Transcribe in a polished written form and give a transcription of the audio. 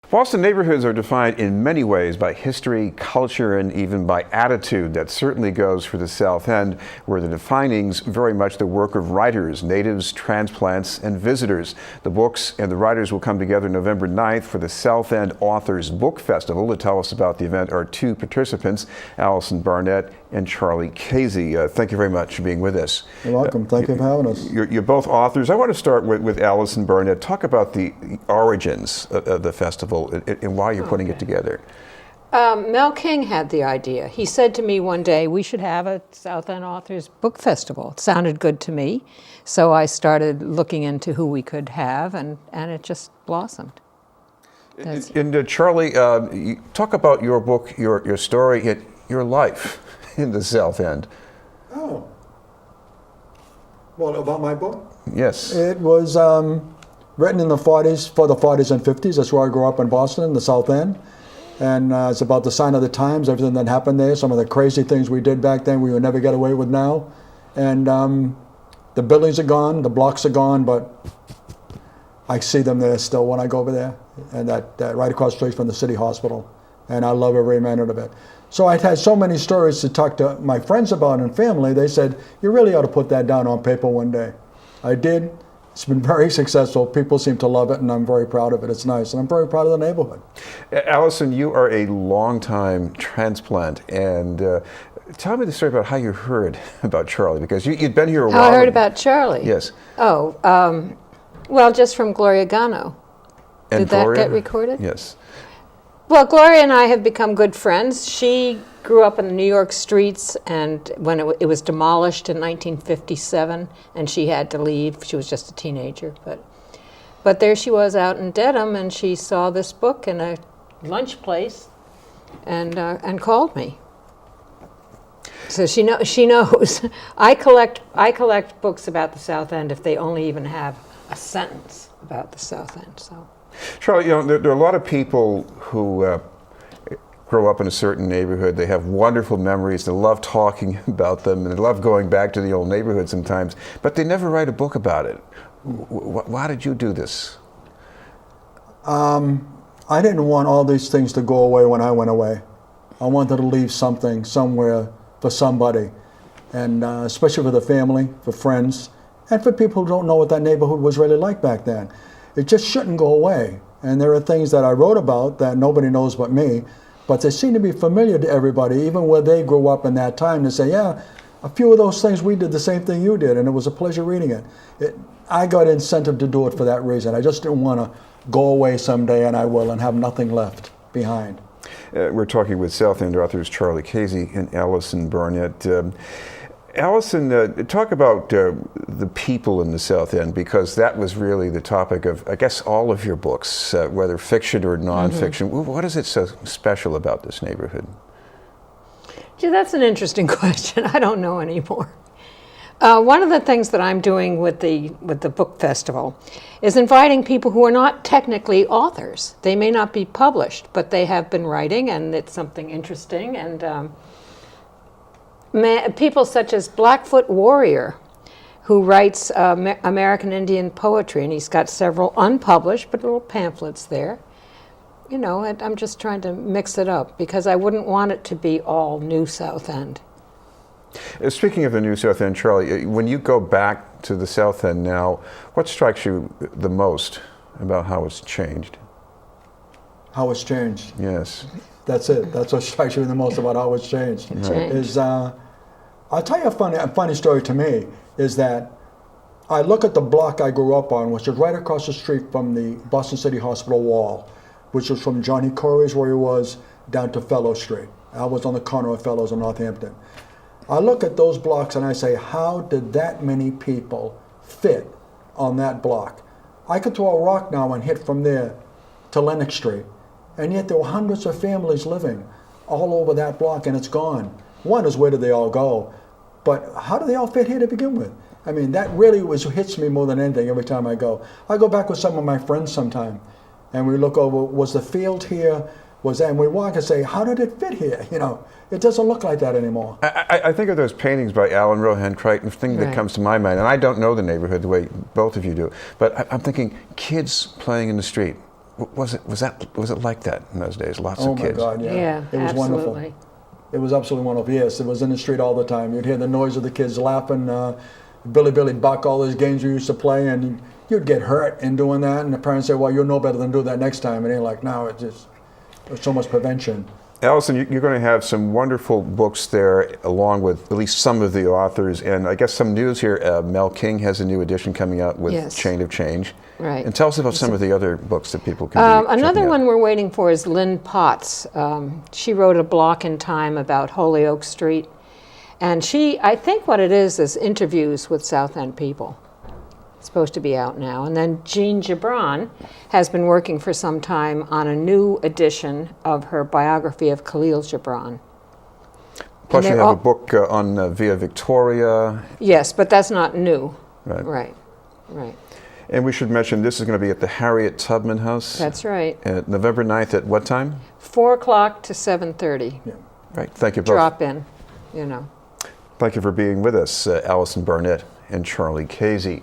Boston neighborhoods are defined in many ways by history, culture, and even by attitude. That certainly goes for the South End, where the defining's very much the work of writers, natives, transplants, and visitors. The books and the writers will come together November 9th for the South End Authors Book Festival. To tell us about the event are two participants, Alison, Barnet, and Charlie Caizzi. Thank you very much for being with us. You're welcome. Thank you for having us. You're both authors. I want to start with Alison, Barnet. Talk about the origins of the festival and why you're putting it together. Mel King had the idea. He said to me one day, we should have a South End Authors Book Festival. It sounded good to me, so I started looking into who we could have, and it just blossomed. And Charlie, you talk about your book, your story, your life in the South End. Oh. Well, about my book? Yes. It was written in the 40s, for the 40s and 50s. That's where I grew up in Boston, the South End. And it's about the sign of the times, everything that happened there, some of the crazy things we did back then we would never get away with now. And the buildings are gone, the blocks are gone, but I see them there still when I go over there. And that right across the street from the city hospital. And I love every minute of it. So I'd had so many stories to talk to my friends about and family. They said, you really ought to put that down on paper one day. I did. It's been very successful. People seem to love it, and I'm very proud of it. It's nice, and I'm very proud of the neighborhood. Alison, you are a longtime transplant, and tell me the story about how you heard about Charlie, because you'd been here a while. How I heard about Charlie? Yes. Oh, well, just from Gloria Gano. Did that get recorded? Yes. Well, Gloria and I have become good friends. She grew up in the New York streets, and when it was demolished in 1957, and she had to leave. She was just a teenager, but there she was out in Dedham, and she saw this book in a lunch place, and called me. So she knows. I collect books about the South End if they only even have a sentence about the South End. So. Charlie, there are a lot of people who grow up in a certain neighborhood. They have wonderful memories. They love talking about them, and they love going back to the old neighborhood sometimes, but they never write a book about it. Why did you do this? I didn't want all these things to go away when I went away. I wanted to leave something somewhere for somebody, and especially for the family, for friends, and for people who don't know what that neighborhood was really like back then. It just shouldn't go away. And there are things that I wrote about that nobody knows but me, but they seem to be familiar to everybody, even where they grew up in that time. They say, yeah, a few of those things, we did the same thing you did, and it was a pleasure reading it. I got incentive to do it for that reason. I just didn't want to go away someday, and I will, and have nothing left behind. We're talking with South End authors Charlie Caizzi and Alison Barnet. Alison, talk about the people in the South End, because that was really the topic of, I guess, all of your books, whether fiction or nonfiction. Mm-hmm. What is it so special about this neighborhood? Gee, that's an interesting question. I don't know anymore. One of the things that I'm doing with the book festival is inviting people who are not technically authors. They may not be published, but they have been writing, and it's something interesting. And people such as Blackfoot Warrior, who writes American Indian poetry, and he's got several unpublished but little pamphlets there. You know, I'm just trying to mix it up, because I wouldn't want it to be all New South End. Speaking of the New South End, Charlie, when you go back to the South End now, what strikes you the most about how it's changed? How it's changed? Yes. That's it. That's what strikes me the most about how it's changed. Right. I'll tell you a funny story to me, is that I look at the block I grew up on, which is right across the street from the Boston City Hospital wall, which was from Johnny Corey's, where he was, down to Fellow Street. I was on the corner of Fellows and Northampton. I look at those blocks and I say, how did that many people fit on that block? I could throw a rock now and hit from there to Lenox Street, and yet there were hundreds of families living all over that block, and it's gone. One is, where did they all go? But how do they all fit here to begin with? I mean, that really hits me more than anything every time I go. I go back with some of my friends sometime, and we look over, was the field here? Was that, and we walk and say, how did it fit here? You know, it doesn't look like that anymore. I think of those paintings by Alan Rohan-Crichton, the thing that comes to my mind, and I don't know the neighborhood the way both of you do, but I'm thinking kids playing in the street, Was it like that in those days? Lots Oh of my kids. God, yeah. Yeah, It was absolutely. wonderful. It was absolutely wonderful. Yes, it was in the street all the time. You'd hear the noise of the kids laughing, Billy Buck, all those games we used to play, and you'd get hurt in doing that. And the parents say, "Well, you'll know better than do that next time." And they're like, "No, there's so much prevention." Alison, you're going to have some wonderful books there, along with at least some of the authors, and I guess some news here. Mel King has a new edition coming out with Yes. Chain of Change. Right. And tell us about some of the other books that people can be checking Another out. one we're waiting for is Lynn Potts. She wrote a block in Time about Holyoke Street. And I think what it is interviews with South End people. It's supposed to be out now. And then Jean Gibran has been working for some time on a new edition of her biography of Khalil Gibran. Plus, you they're have all- a book on Via Victoria. Yes, but that's not new. Right. Right. And we should mention this is going to be at the Harriet Tubman House. That's right. November 9th at what time? 4 o'clock to 7:30. Yeah. Right. Thank you both. Drop in, you know. Thank you for being with us, Alison Barnet and Charlie Caizzi.